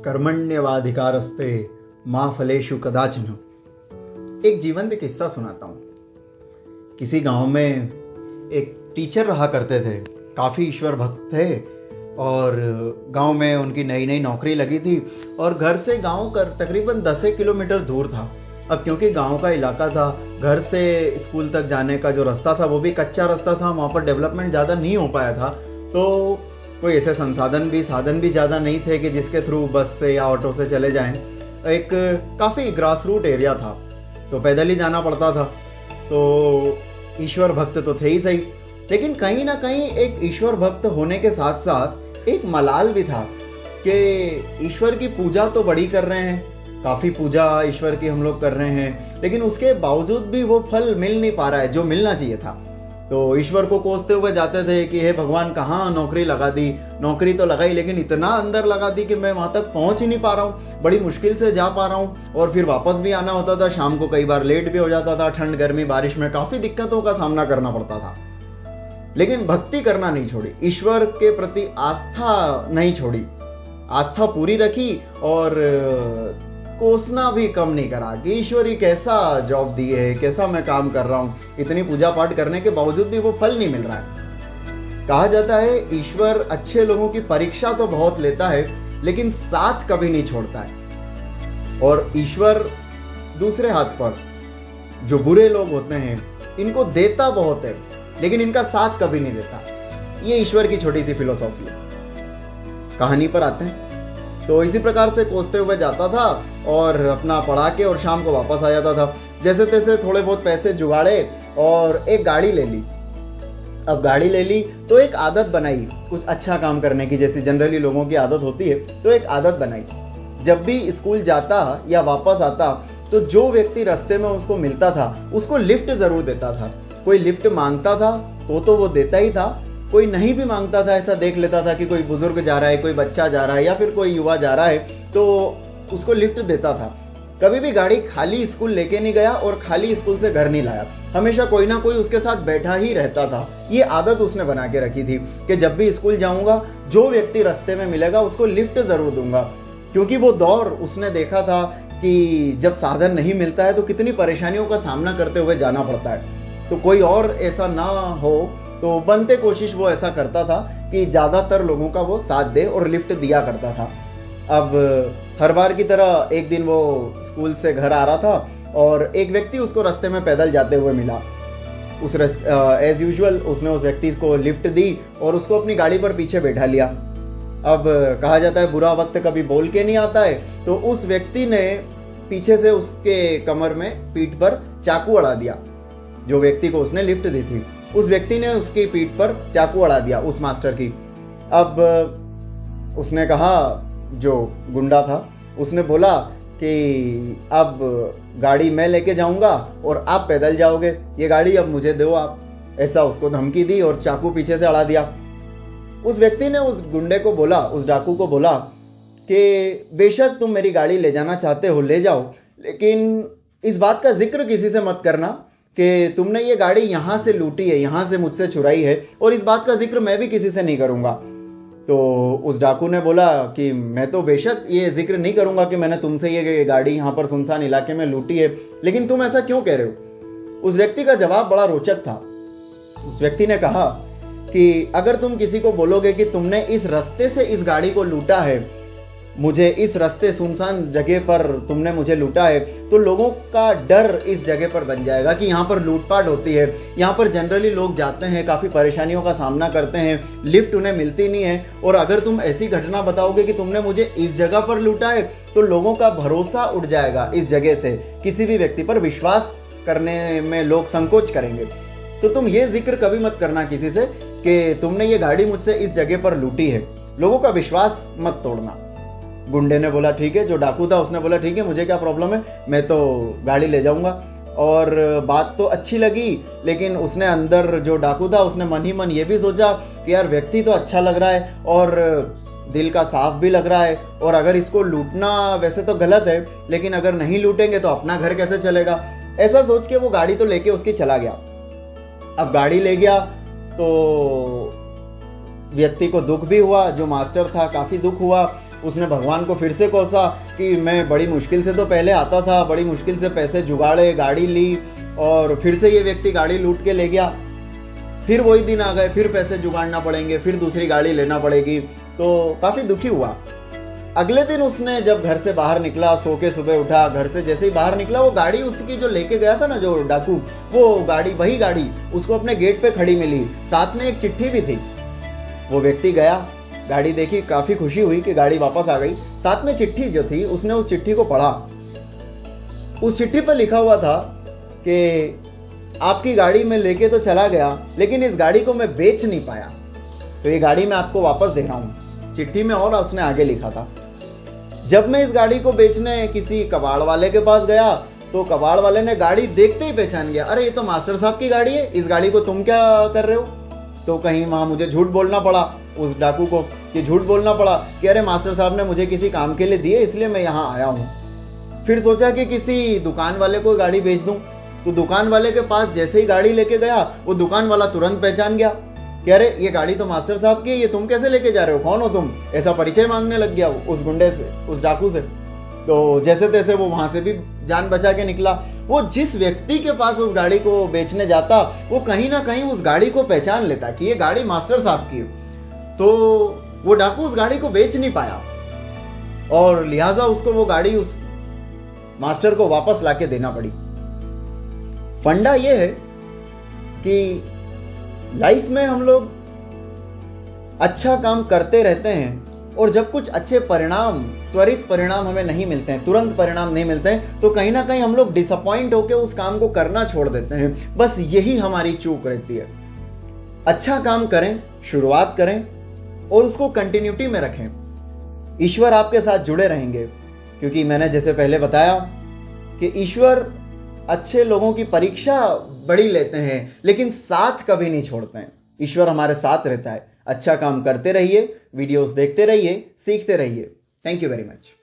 कर्मण्यवाधिकारस्ते माँ फलेषु कदाचन। एक जीवंत किस्सा सुनाता हूँ। किसी गांव में एक टीचर रहा करते थे, काफ़ी ईश्वर भक्त थे और गांव में उनकी नई नई नौकरी लगी थी और घर से गांव कर तकरीबन 10 किलोमीटर दूर था। अब क्योंकि गांव का इलाका था, घर से स्कूल तक जाने का जो रास्ता था वो भी कच्चा रास्ता था, वहाँ पर डेवलपमेंट ज़्यादा नहीं हो पाया था, तो कोई ऐसे साधन भी ज़्यादा नहीं थे कि जिसके थ्रू बस से या ऑटो से चले जाएं। एक काफ़ी ग्रास रूट एरिया था, तो पैदल ही जाना पड़ता था। तो ईश्वर भक्त तो थे ही सही, लेकिन कहीं ना कहीं एक ईश्वर भक्त होने के साथ साथ एक मलाल भी था कि ईश्वर की पूजा तो बड़ी कर रहे हैं, काफ़ी पूजा ईश्वर की हम लोग कर रहे हैं, लेकिन उसके बावजूद भी वो फल मिल नहीं पा रहा है जो मिलना चाहिए था। तो ईश्वर को कोसते हुए जाते थे कि हे भगवान, कहाँ नौकरी लगा दी, नौकरी तो लगाई लेकिन इतना अंदर लगा दी कि मैं वहाँ तक पहुँच ही नहीं पा रहा हूँ, बड़ी मुश्किल से जा पा रहा हूँ और फिर वापस भी आना होता था। शाम को कई बार लेट भी हो जाता था, ठंड गर्मी बारिश में काफ़ी दिक्कतों का सामना करना पड़ता था, लेकिन भक्ति करना नहीं छोड़ी, ईश्वर के प्रति आस्था नहीं छोड़ी, आस्था पूरी रखी और कोसना भी कम नहीं करा कि ईश्वर ही कैसा जॉब दिए है, कैसा मैं काम कर रहा हूँ, इतनी पूजा पाठ करने के बावजूद भी वो फल नहीं मिल रहा है। कहा जाता है ईश्वर अच्छे लोगों की परीक्षा तो बहुत लेता है लेकिन साथ कभी नहीं छोड़ता है, और ईश्वर दूसरे हाथ पर जो बुरे लोग होते हैं इनको देता बहुत है लेकिन इनका साथ कभी नहीं देता। ये ईश्वर की छोटी सी फिलोसॉफी है। कहानी पर आते हैं। तो इसी प्रकार से कोसते हुए जाता था और अपना पढ़ा के और शाम को वापस आ जाता था। जैसे तैसे थोड़े बहुत पैसे जुगाड़े और एक गाड़ी ले ली। अब गाड़ी ले ली तो एक आदत बनाई कुछ अच्छा काम करने की, जैसी जनरली लोगों की आदत होती है, तो एक आदत बनाई। जब भी स्कूल जाता या वापस आता तो जो व्यक्ति रास्ते में उसको मिलता था उसको लिफ्ट ज़रूर देता था। कोई लिफ्ट मांगता था तो वो देता ही था, कोई नहीं भी मांगता था, ऐसा देख लेता था कि कोई बुजुर्ग जा रहा है, कोई बच्चा जा रहा है या फिर कोई युवा जा रहा है तो उसको लिफ्ट देता था। कभी भी गाड़ी खाली स्कूल लेके नहीं गया और खाली स्कूल से घर नहीं लाया, हमेशा कोई ना कोई उसके साथ बैठा ही रहता था। ये आदत उसने बना के रखी थी कि जब भी स्कूल जाऊंगा जो व्यक्ति रास्ते में मिलेगा उसको लिफ्ट ज़रूर दूंगा, क्योंकि वो दौर उसने देखा था कि जब साधन नहीं मिलता है तो कितनी परेशानियों का सामना करते हुए जाना पड़ता है। तो कोई और ऐसा ना हो तो बनते कोशिश वो ऐसा करता था कि ज़्यादातर लोगों का वो साथ दे और लिफ्ट दिया करता था। अब हर बार की तरह एक दिन वो स्कूल से घर आ रहा था और एक व्यक्ति उसको रास्ते में पैदल जाते हुए मिला। उस एज यूजुअल उसने उस व्यक्ति को लिफ्ट दी और उसको अपनी गाड़ी पर पीछे बैठा लिया। अब कहा जाता है बुरा वक्त कभी बोल के नहीं आता है, तो उस व्यक्ति ने पीछे से उसके कमर में पीठ पर चाकू अड़ा दिया। जो व्यक्ति को उसने लिफ्ट दी थी उस व्यक्ति ने उसकी पीठ पर चाकू अड़ा दिया, उस मास्टर की। अब उसने कहा, जो गुंडा था उसने बोला कि अब गाड़ी मैं लेके जाऊंगा और आप पैदल जाओगे, ये गाड़ी अब मुझे दो आप, ऐसा उसको धमकी दी और चाकू पीछे से अड़ा दिया। उस व्यक्ति ने उस गुंडे को बोला, उस डाकू को बोला कि बेशक तुम मेरी गाड़ी ले जाना चाहते हो ले जाओ, लेकिन इस बात का जिक्र किसी से मत करना कि तुमने ये गाड़ी यहाँ से लूटी है, यहाँ से मुझसे चुराई है, और इस बात का जिक्र मैं भी किसी से नहीं करूँगा। तो उस डाकू ने बोला कि मैं तो बेशक ये जिक्र नहीं करूँगा कि मैंने तुमसे ये गाड़ी यहाँ पर सुनसान इलाके में लूटी है, लेकिन तुम ऐसा क्यों कह रहे हो? उस व्यक्ति का जवाब बड़ा रोचक था। उस व्यक्ति ने कहा कि अगर तुम किसी को बोलोगे कि तुमने इस रास्ते से इस गाड़ी को लूटा है, मुझे इस रास्ते सुनसान जगह पर तुमने मुझे लूटा है, तो लोगों का डर इस जगह पर बन जाएगा कि यहाँ पर लूटपाट होती है, यहाँ पर जनरली लोग जाते हैं, काफ़ी परेशानियों का सामना करते हैं, लिफ्ट उन्हें मिलती नहीं है, और अगर तुम ऐसी घटना बताओगे कि तुमने मुझे इस जगह पर लूटा है तो लोगों का भरोसा उठ जाएगा इस जगह से, किसी भी व्यक्ति पर विश्वास करने में लोग संकोच करेंगे। तो तुम ये जिक्र कभी मत करना किसी से कि तुमने ये गाड़ी मुझसे इस जगह पर लूटी है, लोगों का विश्वास मत तोड़ना। गुंडे ने बोला ठीक है, जो डाकू था उसने बोला ठीक है, मुझे क्या प्रॉब्लम है, मैं तो गाड़ी ले जाऊंगा। और बात तो अच्छी लगी, लेकिन उसने अंदर, जो डाकू था उसने मन ही मन ये भी सोचा कि यार व्यक्ति तो अच्छा लग रहा है और दिल का साफ भी लग रहा है, और अगर इसको लूटना वैसे तो गलत है, लेकिन अगर नहीं लूटेंगे तो अपना घर कैसे चलेगा। ऐसा सोच के वो गाड़ी तो लेके उसकी चला गया। अब गाड़ी ले गया तो व्यक्ति को दुख भी हुआ, जो मास्टर था काफ़ी दुख हुआ, उसने भगवान को फिर से कोसा कि मैं बड़ी मुश्किल से तो पहले आता था, बड़ी मुश्किल से पैसे जुगाड़े, गाड़ी ली और फिर से ये व्यक्ति गाड़ी लूट के ले गया। फिर वही दिन आ गए, फिर पैसे जुगाड़ना पड़ेंगे, फिर दूसरी गाड़ी लेना पड़ेगी। तो काफ़ी दुखी हुआ। अगले दिन उसने जब घर से बाहर निकला, सो के सुबह उठा, घर से जैसे ही बाहर निकला, वो गाड़ी उसकी जो लेके गया था ना, जो डाकू, वो गाड़ी, वही गाड़ी उसको अपने गेट पे खड़ी मिली। साथ में एक चिट्ठी भी थी। वो व्यक्ति गया, गाड़ी देखी, काफ़ी खुशी हुई कि गाड़ी वापस आ गई। साथ में चिट्ठी जो थी, उसने उस चिट्ठी को पढ़ा। उस चिट्ठी पर लिखा हुआ था कि आपकी गाड़ी में लेके तो चला गया, लेकिन इस गाड़ी को मैं बेच नहीं पाया, तो ये गाड़ी मैं आपको वापस दे रहा हूँ। चिट्ठी में और उसने आगे लिखा था, जब मैं इस गाड़ी को बेचने किसी कबाड़ वाले के पास गया तो कबाड़ वाले ने गाड़ी देखते ही पहचान गया, अरे ये तो मास्टर साहब की गाड़ी है, इस गाड़ी को तुम क्या कर रहे हो। तो कहीं वहाँ मुझे झूठ बोलना पड़ा उस डाकू को, कि झूठ बोलना पड़ा कि अरे मास्टर साहब ने मुझे किसी काम के लिए दिए, इसलिए मैं यहाँ आया हूँ। फिर सोचा कि किसी दुकान वाले को गाड़ी बेच दूँ। तो दुकान वाले के पास जैसे ही गाड़ी लेके गया, वो दुकान वाला तुरंत पहचान गया कि अरे ये गाड़ी तो मास्टर साहब की है, ये तुम कैसे लेके जा रहे हो, कौन हो तुम, ऐसा परिचय मांगने लग गया उस गुंडे से, उस डाकू से। तो जैसे तैसे वो वहां से भी जान बचा के निकला। वो जिस व्यक्ति के पास उस गाड़ी को बेचने जाता, वो कहीं ना कहीं उस गाड़ी को पहचान लेता कि ये गाड़ी मास्टर साहब की है। तो वो डाकू उस गाड़ी को बेच नहीं पाया और लिहाजा उसको वो गाड़ी उस मास्टर को वापस लाके देना पड़ी। फंडा ये है कि लाइफ में हम लोग अच्छा काम करते रहते हैं और जब कुछ अच्छे परिणाम, त्वरित परिणाम हमें नहीं मिलते हैं, तुरंत परिणाम नहीं मिलते हैं, तो कहीं ना कहीं हम लोग डिसअपॉइंट होकर उस काम को करना छोड़ देते हैं। बस यही हमारी चूक रहती है। अच्छा काम करें, शुरुआत करें और उसको कंटिन्यूटी में रखें। ईश्वर आपके साथ जुड़े रहेंगे, क्योंकि मैंने जैसे पहले बताया कि ईश्वर अच्छे लोगों की परीक्षा बड़ी लेते हैं, लेकिन साथ कभी नहीं छोड़ते हैं। ईश्वर हमारे साथ रहता है। अच्छा काम करते रहिए, वीडियोस देखते रहिए, सीखते रहिए। Thank you very much.